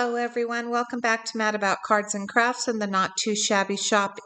Hello everyone, welcome back to Mad About Cards and Crafts and the Not Too Shabby Shop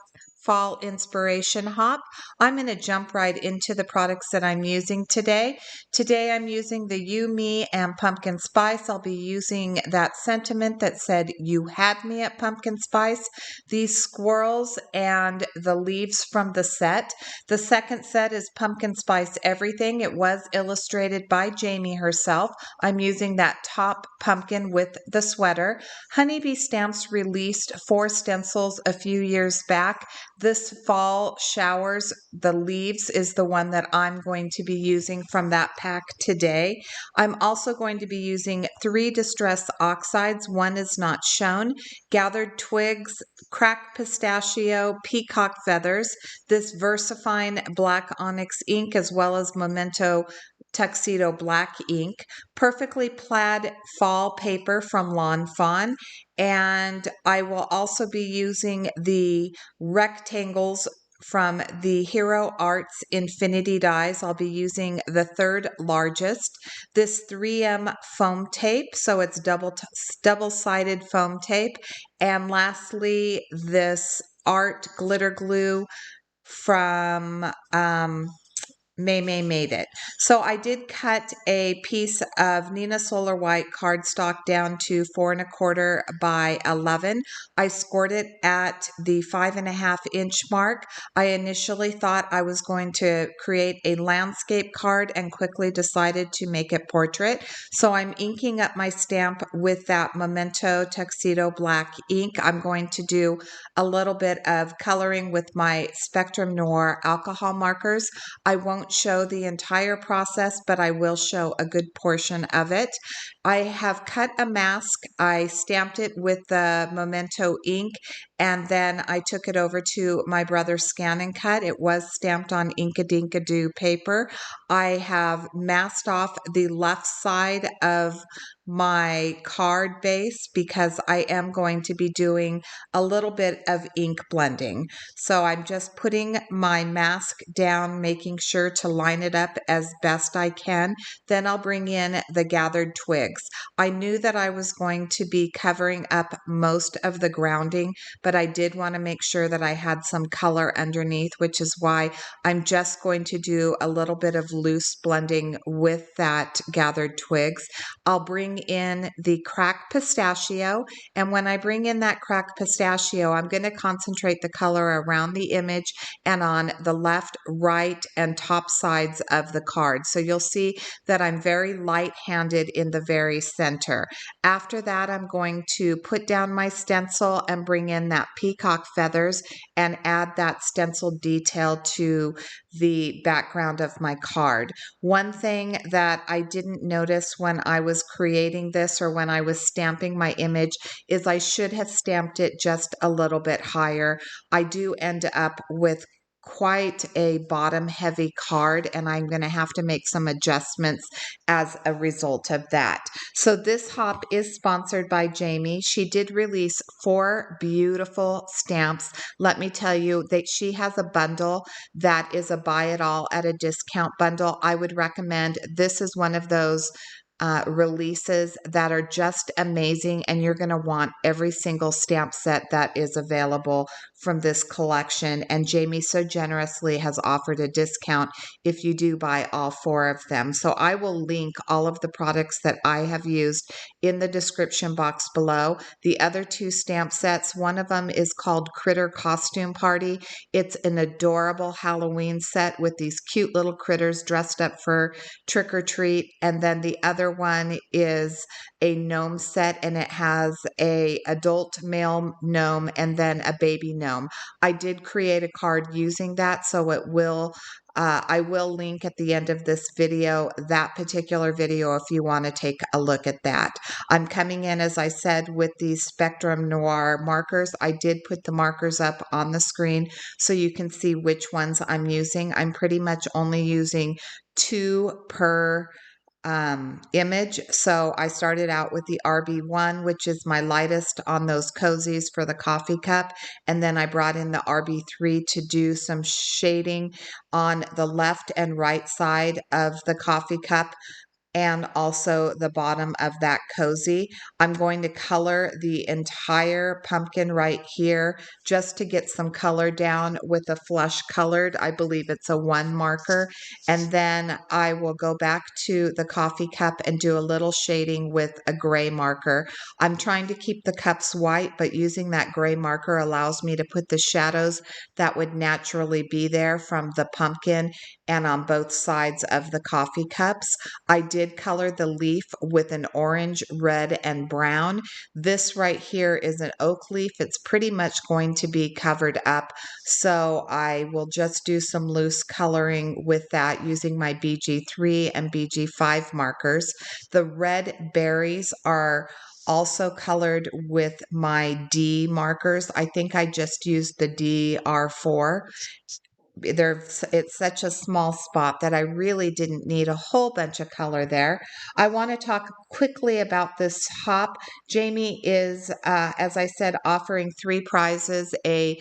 Fall Inspiration Hop. I'm going to jump right into the products that I'm using today. Today I'm using the You, Me, and Pumpkin Spice. I'll be using that sentiment that said, "You had me at pumpkin spice." These squirrels and the leaves from the set. The second set is Pumpkin Spice Everything. It was illustrated by Jamie herself. I'm using that top pumpkin with the sweater. Honeybee Stamps released 4 stencils a few years back. This Fall Showers, the leaves, is the one that I'm going to be using from that pack today. I'm also going to be using 3 Distress Oxides. One is not shown. Gathered Twigs, Cracked Pistachio, Peacock Feathers, this VersaFine Black Onyx ink, as well as Memento Tuxedo Black ink, Perfectly Plaid Fall paper from Lawn Fawn, and I will also be using the rectangles from the Hero Arts Infinity Dies. I'll be using the 3rd largest. This 3M foam tape, so it's double-sided foam tape. And lastly, this art glitter glue from May Made It. So I did cut a piece of Nina Solar White cardstock down to 4 1/4 by 11. I scored it at the 5.5-inch mark. I initially thought I was going to create a landscape card and quickly decided to make it portrait. So I'm inking up my stamp with that Memento Tuxedo Black ink. I'm going to do a little bit of coloring with my Spectrum Noir alcohol markers. I won't show the entire process, but I will show a good portion of it. I have cut a mask. I stamped it with the Memento ink, and then I took it over to my brother's Scan and Cut. It was stamped on Inkadinkado paper. I have masked off the left side of my card base because I am going to be doing a little bit of ink blending. So I'm just putting my mask down, making sure to line it up as best I can. Then I'll bring in the gathered twigs. I knew that I was going to be covering up most of the grounding, but I did want to make sure that I had some color underneath, which is why I'm just going to do a little bit of loose blending with that gathered twigs. I'll bring in the cracked pistachio, and when I bring in that cracked pistachio, I'm going to concentrate the color around the image and on the left, right, and top sides of the card. So you'll see that I'm very light-handed in the very center. After that, I'm going to put down my stencil and bring in that peacock feathers and add that stencil detail to the background of my card. One thing that I didn't notice when I was creating this or when I was stamping my image is I should have stamped it just a little bit higher. I do end up with quite a bottom heavy card, and I'm going to have to make some adjustments as a result of that. So this hop is sponsored by Jamie. She did release 4 beautiful stamps. Let me tell you that she has a bundle that is a buy it all at a discount bundle. I would recommend this is one of those releases that are just amazing, and you're going to want every single stamp set that is available from this collection. And Jamie so generously has offered a discount if you do buy all 4 of them. So I will link all of the products that I have used in the description box below. The other 2 stamp sets, one of them is called Critter Costume Party. It's an adorable Halloween set with these cute little critters dressed up for trick or treat. And then the other one is a gnome set, and it has a adult male gnome and then a baby gnome. I did create a card using that, so it will I will link at the end of this video that particular video if you want to take a look at that. I'm coming in, as I said, with these Spectrum Noir markers. I did put the markers up on the screen so you can see which ones I'm using. I'm pretty much only using 2 per image. So I started out with the RB1, which is my lightest on those cozies for the coffee cup. And then I brought in the RB3 to do some shading on the left and right side of the coffee cup. and also the bottom of that cozy. I'm going to color the entire pumpkin right here just to get some color down with a flush colored. I believe it's a 1 marker. And then I will go back to the coffee cup and do a little shading with a gray marker. I'm trying to keep the cups white, but using that gray marker allows me to put the shadows that would naturally be there from the pumpkin and on both sides of the coffee cups. I did color the leaf with an orange, red, and brown. This right here is an oak leaf. It's pretty much going to be covered up, so I will just do some loose coloring with that using my BG3 and BG5 markers. The red berries are also colored with my D markers. I think I just used the DR4. It's such a small spot that I really didn't need a whole bunch of color there. I want to talk quickly about this hop. Jamie is, as I said, offering 3 prizes, a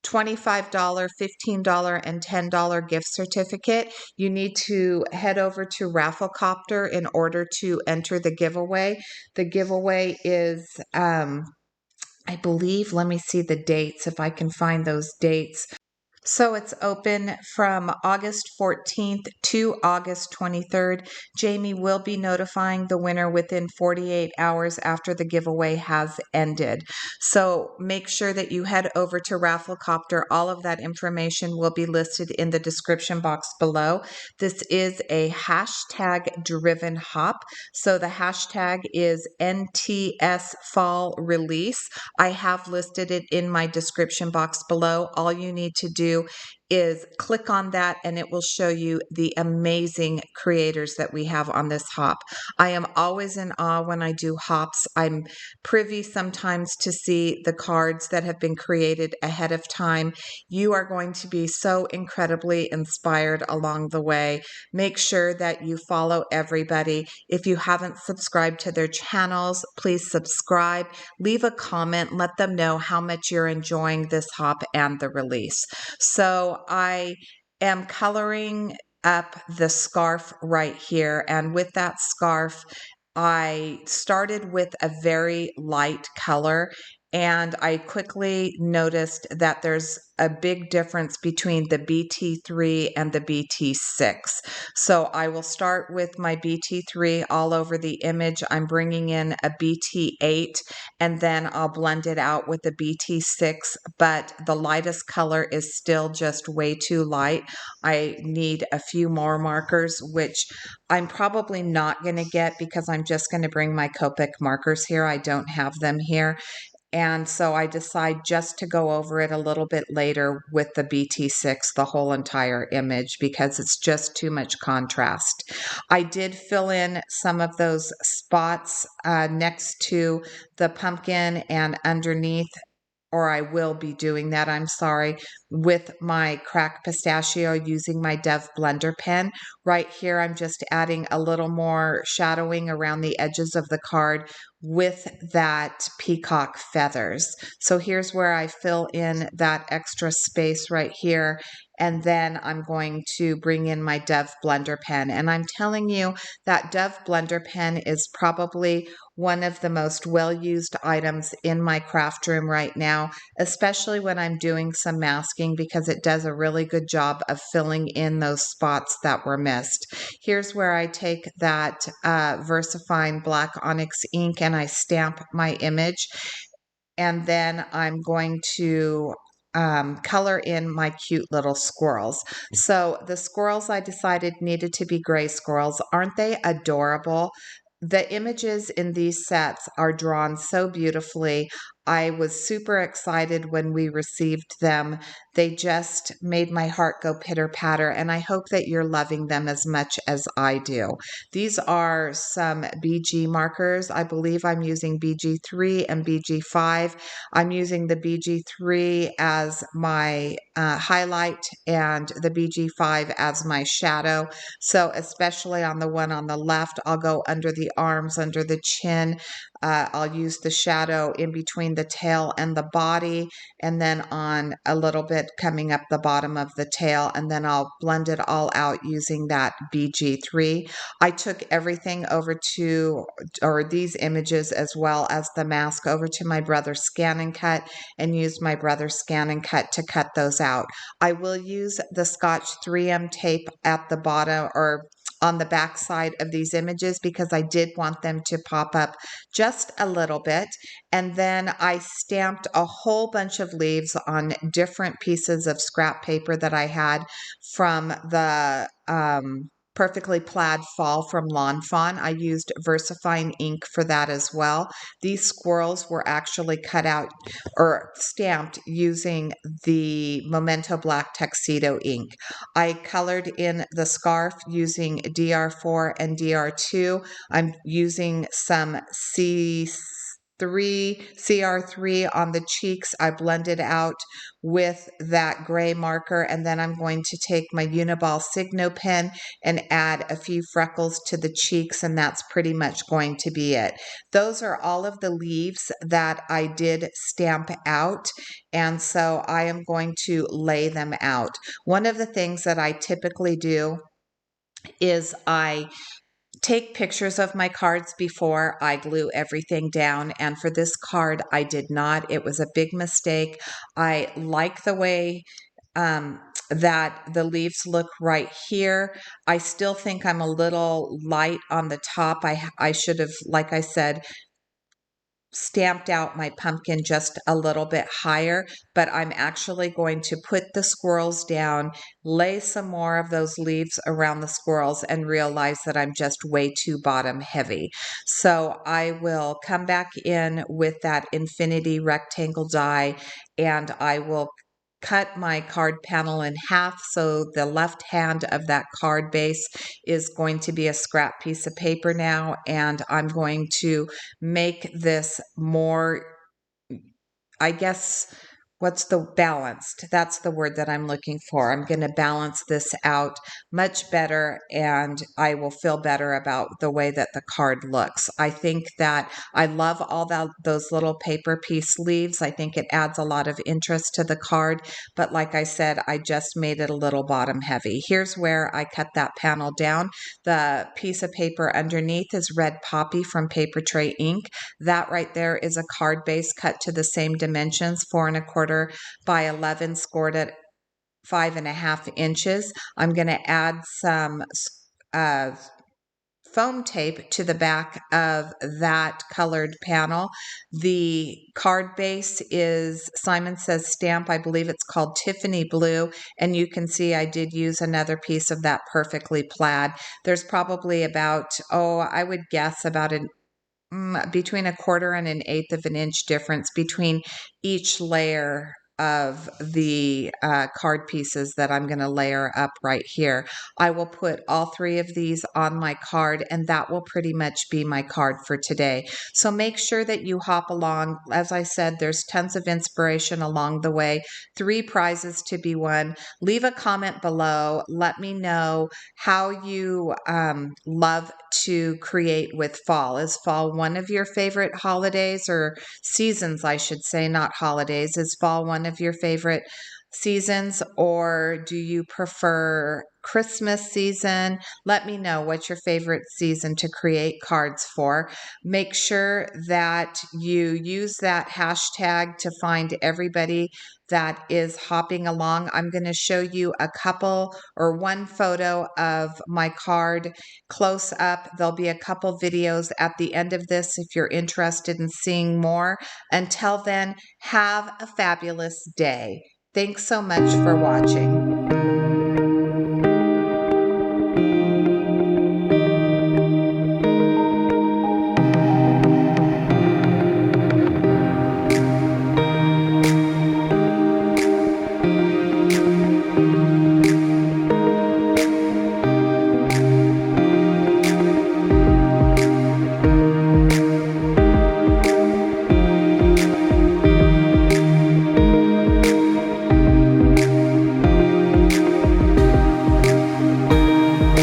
$25, $15, and $10 gift certificate. You need to head over to Raffle Copter in order to enter the giveaway. The giveaway is, I believe, let me see the dates if I can find those dates. So it's open from August 14th to August 23rd. Jamie will be notifying the winner within 48 hours after the giveaway has ended. So make sure that you head over to Rafflecopter. All of that information will be listed in the description box below. This is a hashtag driven hop. So the hashtag is NTS Fall Release. I have listed it in my description box below. All you need to do is click on that and it will show you the amazing creators that we have on this hop. I am always in awe when I do hops. I'm privy sometimes to see the cards that have been created ahead of time. You are going to be so incredibly inspired along the way. Make sure that you follow everybody. If you haven't subscribed to their channels, please subscribe. Leave a comment, let them know how much you're enjoying this hop and the release. So I am coloring up the scarf right here, and with that scarf, I started with a very light color, and I quickly noticed that there's a big difference between the BT3 and the BT6. So I will start with my BT3 all over the image. I'm bringing in a BT8 and then I'll blend it out with the BT6, but the lightest color is still just way too light. I need a few more markers, which I'm probably not going to get because I'm just going to bring my Copic markers here. I don't have them here. And so I decide just to go over it a little bit later with the BT6, the whole entire image, because it's just too much contrast. I did fill in some of those spots next to the pumpkin and underneath, or I will be doing that, I'm sorry, with my cracked pistachio using my Dove blender pen. Right here, I'm just adding a little more shadowing around the edges of the card with that peacock feathers. So here's where I fill in that extra space right here. And then I'm going to bring in my Dove blender pen. And I'm telling you that Dove blender pen is probably one of the most well-used items in my craft room right now, especially when I'm doing some masking, because it does a really good job of filling in those spots that were missed. Here's where I take that VersaFine Black Onyx ink and I stamp my image. And then I'm going to color in my cute little squirrels. So the squirrels I decided needed to be gray squirrels. Aren't they adorable? The images in these sets are drawn so beautifully. I was super excited when we received them. They just made my heart go pitter patter, and I hope that you're loving them as much as I do. These are some BG markers. I believe I'm using BG3 and BG5. I'm using the BG3 as my highlight and the BG5 as my shadow. So especially on the one on the left, I'll go under the arms, under the chin, I'll use the shadow in between the tail and the body, and then on a little bit coming up the bottom of the tail, and then I'll blend it all out using that BG3. I took everything over to, or these images as well as the mask, over to my brother's Scan and Cut, and used my brother's Scan and Cut to cut those out. I will use the Scotch 3M tape at the bottom, or on the back side of these images, because I did want them to pop up just a little bit. And then I stamped a whole bunch of leaves on different pieces of scrap paper that I had from the Perfectly Plaid Fall from Lawn Fawn. I used VersaFine ink for that as well. These squirrels were actually cut out or stamped using the Memento Black Tuxedo ink. I colored in the scarf using DR4 and DR2. I'm using some CR3 on the cheeks. I blended out with that gray marker, and then I'm going to take my Uniball Signo pen and add a few freckles to the cheeks, and that's pretty much going to be it. Those are all of the leaves that I did stamp out, and so I am going to lay them out. One of the things that I typically do is I take pictures of my cards before I glue everything down. And for this card, I did not. It was a big mistake. I like the way that the leaves look right here. I still think I'm a little light on the top. I should have, like I said, stamped out my pumpkin just a little bit higher, but I'm actually going to put the squirrels down, lay some more of those leaves around the squirrels, and realize that I'm just way too bottom heavy. So I will come back in with that infinity rectangle die, and I will cut my card panel in half, so the left hand of that card base is going to be a scrap piece of paper now, and I'm going to make this more, I guess, what's the balanced? That's the word that I'm looking for. I'm going to balance this out much better, and I will feel better about the way that the card looks. I think that I love all those little paper piece leaves. I think it adds a lot of interest to the card, but like I said, I just made it a little bottom heavy. Here's where I cut that panel down. The piece of paper underneath is Red Poppy from Paper Tray Ink. That right there is a card base cut to the same dimensions, 4¼ by 11, scored at 5½ inches. I'm going to add some foam tape to the back of that colored panel. The card base is Simon Says stamp. I believe it's called Tiffany Blue, and you can see I did use another piece of that Perfectly Plaid. There's probably about, I would guess about between 1/4 and 1/8 of an inch difference between each layer of the card pieces that I'm going to layer up right here. I will put all 3 of these on my card, and that will pretty much be my card for today. So make sure that you hop along. As I said, there's tons of inspiration along the way. 3 prizes to be won. Leave a comment below. Let me know how you love to create with fall. Is fall one of your favorite holidays, or seasons, I should say, not holidays? Is fall one of your favorite seasons, or do you prefer Christmas season? Let me know what's your favorite season to create cards for. Make sure that you use that hashtag to find everybody that is hopping along. I'm going to show you a couple or one photo of my card close up. There'll be a couple videos at the end of this if you're interested in seeing more. Until then, have a fabulous day. Thanks so much for watching.